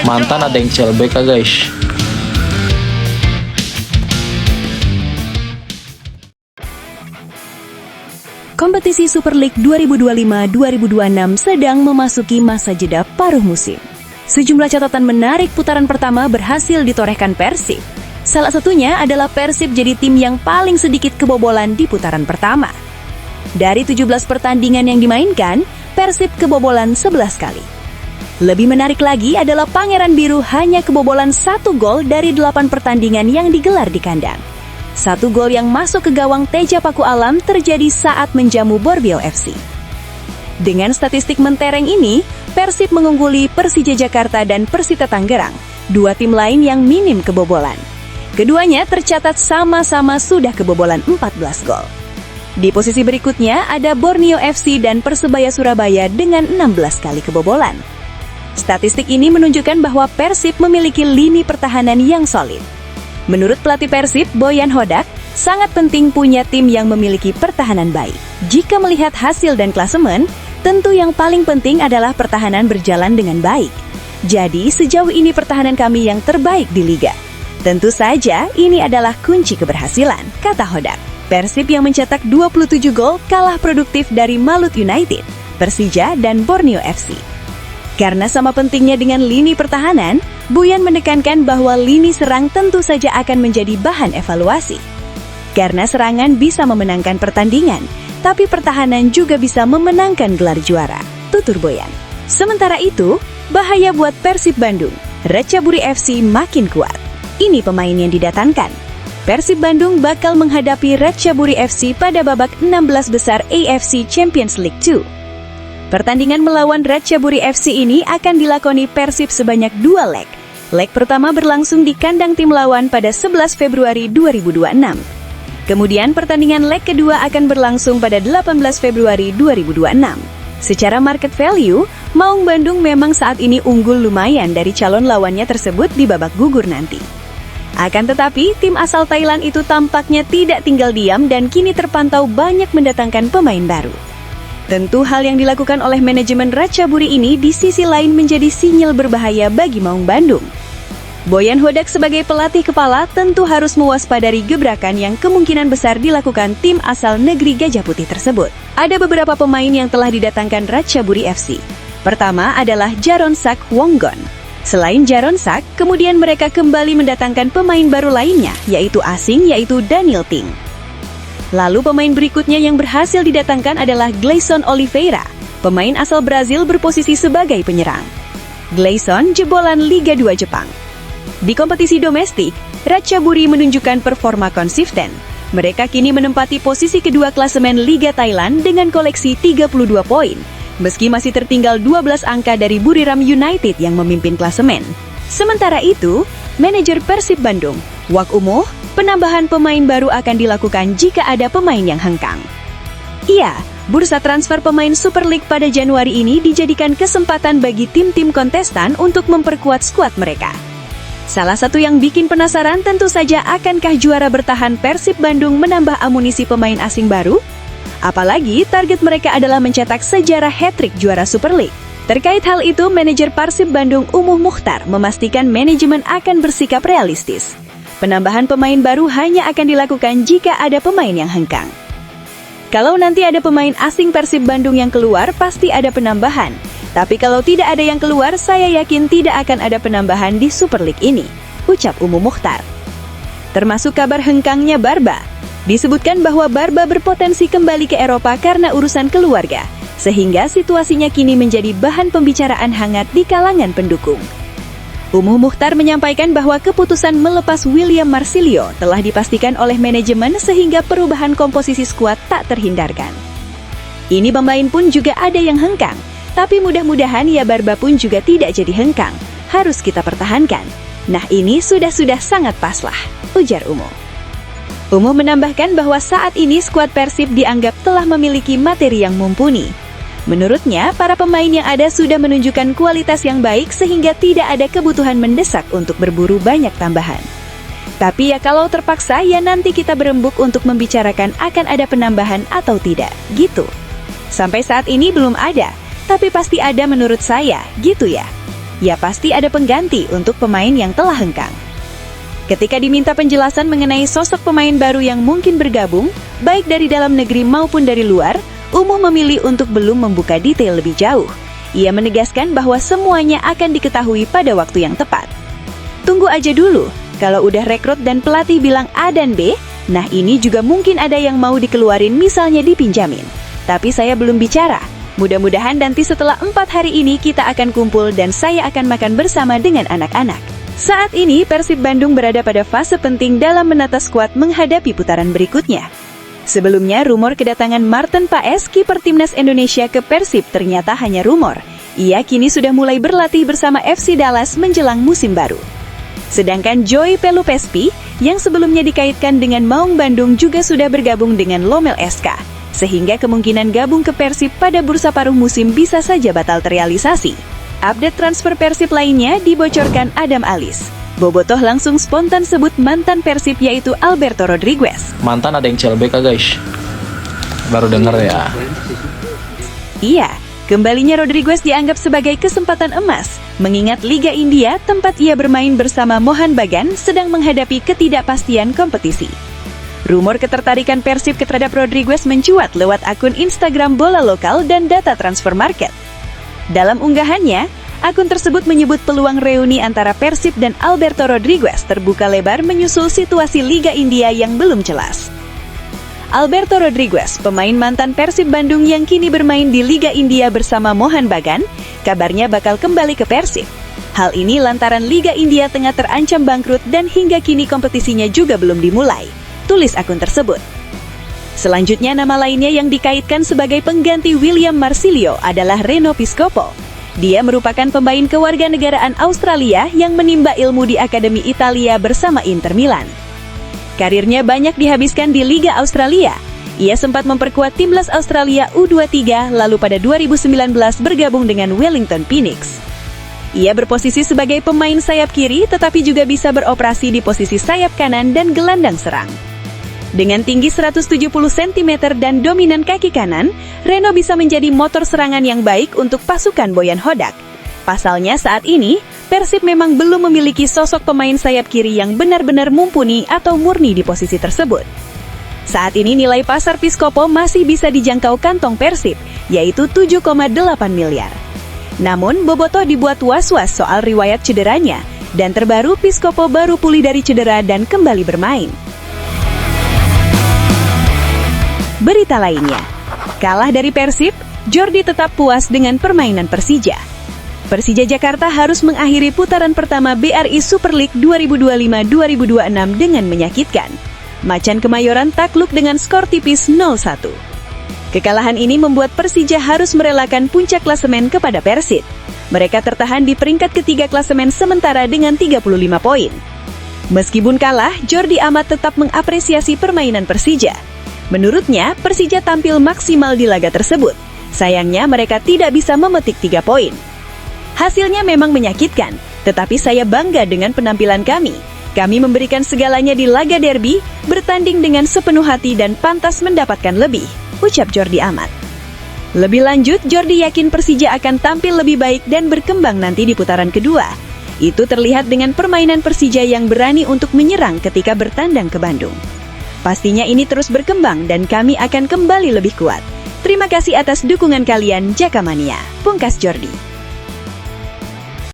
Mantan ada yang CLBK guys. Kompetisi Super League 2025-2026 sedang memasuki masa jeda paruh musim. Sejumlah catatan menarik putaran pertama berhasil ditorehkan Persib. Salah satunya adalah Persib jadi tim yang paling sedikit kebobolan di putaran pertama. Dari 17 pertandingan yang dimainkan, Persib kebobolan 11 kali. Lebih menarik lagi adalah Pangeran Biru hanya kebobolan 1 gol dari 8 pertandingan yang digelar di kandang. 1 gol yang masuk ke gawang Teja Paku Alam terjadi saat menjamu Borneo FC. Dengan statistik mentereng ini, Persib mengungguli Persija Jakarta dan Persita Tangerang, 2 tim lain yang minim kebobolan. Keduanya tercatat sama-sama sudah kebobolan 14 gol. Di posisi berikutnya ada Borneo FC dan Persebaya Surabaya dengan 16 kali kebobolan. Statistik ini menunjukkan bahwa Persib memiliki lini pertahanan yang solid. Menurut pelatih Persib, Boyan Hodak, sangat penting punya tim yang memiliki pertahanan baik. Jika melihat hasil dan klasemen, tentu yang paling penting adalah pertahanan berjalan dengan baik. Jadi, sejauh ini pertahanan kami yang terbaik di Liga. Tentu saja, ini adalah kunci keberhasilan, kata Hodak. Persib yang mencetak 27 gol kalah produktif dari Malut United, Persija, dan Borneo FC. Karena sama pentingnya dengan lini pertahanan, Boyan menekankan bahwa lini serang tentu saja akan menjadi bahan evaluasi. Karena serangan bisa memenangkan pertandingan, tapi pertahanan juga bisa memenangkan gelar juara, tutur Boyan. Sementara itu, bahaya buat Persib Bandung, Ratchaburi FC makin kuat. Ini pemain yang didatangkan. Persib Bandung bakal menghadapi Ratchaburi FC pada babak 16 besar AFC Champions League 2. Pertandingan melawan Ratchaburi FC ini akan dilakoni Persib sebanyak 2 leg. Leg pertama berlangsung di kandang tim lawan pada 11 Februari 2026. Kemudian pertandingan leg kedua akan berlangsung pada 18 Februari 2026. Secara market value, Maung Bandung memang saat ini unggul lumayan dari calon lawannya tersebut di babak gugur nanti. Akan tetapi, tim asal Thailand itu tampaknya tidak tinggal diam dan kini terpantau banyak mendatangkan pemain baru. Tentu hal yang dilakukan oleh manajemen Ratchaburi ini di sisi lain menjadi sinyal berbahaya bagi Maung Bandung. Boyan Hodak sebagai pelatih kepala tentu harus mewaspadai gebrakan yang kemungkinan besar dilakukan tim asal negeri Gajah Putih tersebut. Ada beberapa pemain yang telah didatangkan Ratchaburi FC. Pertama adalah Jaronsak Wonggon. Selain Jaronsak, kemudian mereka kembali mendatangkan pemain baru lainnya, yaitu asing, yaitu Daniel Ting. Lalu pemain berikutnya yang berhasil didatangkan adalah Gleison Oliveira, pemain asal Brazil berposisi sebagai penyerang. Gleison jebolan Liga 2 Jepang. Di kompetisi domestik, Ratchaburi menunjukkan performa konsisten. Mereka kini menempati posisi kedua klasemen Liga Thailand dengan koleksi 32 poin. Meski masih tertinggal 12 angka dari Buriram United yang memimpin klasemen. Sementara itu, manajer Persib Bandung, Wak Umuh, penambahan pemain baru akan dilakukan jika ada pemain yang hengkang. Iya, bursa transfer pemain Super League pada Januari ini dijadikan kesempatan bagi tim-tim kontestan untuk memperkuat skuad mereka. Salah satu yang bikin penasaran tentu saja akankah juara bertahan Persib Bandung menambah amunisi pemain asing baru? Apalagi target mereka adalah mencetak sejarah hat-trick juara Super League. Terkait hal itu, manajer Persib Bandung Umuh Mukhtar memastikan manajemen akan bersikap realistis. Penambahan pemain baru hanya akan dilakukan jika ada pemain yang hengkang. Kalau nanti ada pemain asing Persib Bandung yang keluar, pasti ada penambahan. Tapi kalau tidak ada yang keluar, saya yakin tidak akan ada penambahan di Super League ini, ucap Umuh Mukhtar. Termasuk kabar hengkangnya Barba. Disebutkan bahwa Barba berpotensi kembali ke Eropa karena urusan keluarga, sehingga situasinya kini menjadi bahan pembicaraan hangat di kalangan pendukung. Umuh Mukhtar menyampaikan bahwa keputusan melepas William Marsilio telah dipastikan oleh manajemen sehingga perubahan komposisi skuad tak terhindarkan. Ini pemain pun juga ada yang hengkang, tapi mudah-mudahan ya Barba pun juga tidak jadi hengkang, harus kita pertahankan. Nah ini sudah sangat pas lah, ujar Umuh. Umuh menambahkan bahwa saat ini skuad Persib dianggap telah memiliki materi yang mumpuni. Menurutnya, para pemain yang ada sudah menunjukkan kualitas yang baik sehingga tidak ada kebutuhan mendesak untuk berburu banyak tambahan. Tapi ya kalau terpaksa ya nanti kita berembuk untuk membicarakan akan ada penambahan atau tidak, gitu. Sampai saat ini belum ada, tapi pasti ada menurut saya, gitu ya. Ya pasti ada pengganti untuk pemain yang telah hengkang. Ketika diminta penjelasan mengenai sosok pemain baru yang mungkin bergabung, baik dari dalam negeri maupun dari luar, Umuh memilih untuk belum membuka detail lebih jauh. Ia menegaskan bahwa semuanya akan diketahui pada waktu yang tepat. Tunggu aja dulu, kalau udah rekrut dan pelatih bilang A dan B, nah ini juga mungkin ada yang mau dikeluarin misalnya dipinjamin. Tapi saya belum bicara. Mudah-mudahan nanti setelah 4 hari ini kita akan kumpul dan saya akan makan bersama dengan anak-anak. Saat ini Persib Bandung berada pada fase penting dalam menata skuad menghadapi putaran berikutnya. Sebelumnya, rumor kedatangan Marten Paes, kiper timnas Indonesia ke Persib ternyata hanya rumor. Ia kini sudah mulai berlatih bersama FC Dallas menjelang musim baru. Sedangkan Joy Pelupespi, yang sebelumnya dikaitkan dengan Maung Bandung juga sudah bergabung dengan Lomel SK, sehingga kemungkinan gabung ke Persib pada bursa paruh musim bisa saja batal terrealisasi. Update transfer Persib lainnya dibocorkan Adam Alis. Bobotoh langsung spontan sebut mantan Persib yaitu Alberto Rodriguez. Mantan ada yang CLBK guys. Baru denger ya. Iya, kembalinya Rodriguez dianggap sebagai kesempatan emas, mengingat Liga India tempat ia bermain bersama Mohan Bagan sedang menghadapi ketidakpastian kompetisi. Rumor ketertarikan Persib terhadap Rodriguez mencuat lewat akun Instagram bola lokal dan data transfer market. Dalam unggahannya, akun tersebut menyebut peluang reuni antara Persib dan Alberto Rodriguez terbuka lebar menyusul situasi Liga India yang belum jelas. Alberto Rodriguez, pemain mantan Persib Bandung yang kini bermain di Liga India bersama Mohan Bagan, kabarnya bakal kembali ke Persib. Hal ini lantaran Liga India tengah terancam bangkrut dan hingga kini kompetisinya juga belum dimulai, tulis akun tersebut. Selanjutnya, nama lainnya yang dikaitkan sebagai pengganti William Marsilio adalah Reno Piscopo. Dia merupakan pemain kewarganegaraan Australia yang menimba ilmu di Akademi Italia bersama Inter Milan. Karirnya banyak dihabiskan di Liga Australia. Ia sempat memperkuat timnas Australia U23, lalu pada 2019 bergabung dengan Wellington Phoenix. Ia berposisi sebagai pemain sayap kiri, tetapi juga bisa beroperasi di posisi sayap kanan dan gelandang serang. Dengan tinggi 170 cm dan dominan kaki kanan, Reno bisa menjadi motor serangan yang baik untuk pasukan Boyan Hodak. Pasalnya saat ini, Persib memang belum memiliki sosok pemain sayap kiri yang benar-benar mumpuni atau murni di posisi tersebut. Saat ini nilai pasar Piscopo masih bisa dijangkau kantong Persib, yaitu 7,8 miliar. Namun, Bobotoh dibuat was-was soal riwayat cederanya, dan terbaru Piscopo baru pulih dari cedera dan kembali bermain. Berita lainnya, kalah dari Persib, Jordi tetap puas dengan permainan Persija. Persija Jakarta harus mengakhiri putaran pertama BRI Super League 2025-2026 dengan menyakitkan. Macan Kemayoran takluk dengan skor tipis 0-1. Kekalahan ini membuat Persija harus merelakan puncak klasemen kepada Persib. Mereka tertahan di peringkat ketiga klasemen sementara dengan 35 poin. Meskipun kalah, Jordi Amat tetap mengapresiasi permainan Persija. Menurutnya, Persija tampil maksimal di laga tersebut. Sayangnya mereka tidak bisa memetik 3 poin. Hasilnya memang menyakitkan, tetapi saya bangga dengan penampilan kami. Kami memberikan segalanya di laga derby, bertanding dengan sepenuh hati dan pantas mendapatkan lebih, ucap Jordi Amat. Lebih lanjut, Jordi yakin Persija akan tampil lebih baik dan berkembang nanti di putaran kedua. Itu terlihat dengan permainan Persija yang berani untuk menyerang ketika bertandang ke Bandung. Pastinya ini terus berkembang dan kami akan kembali lebih kuat. Terima kasih atas dukungan kalian, Jakamania, pungkas Jordi.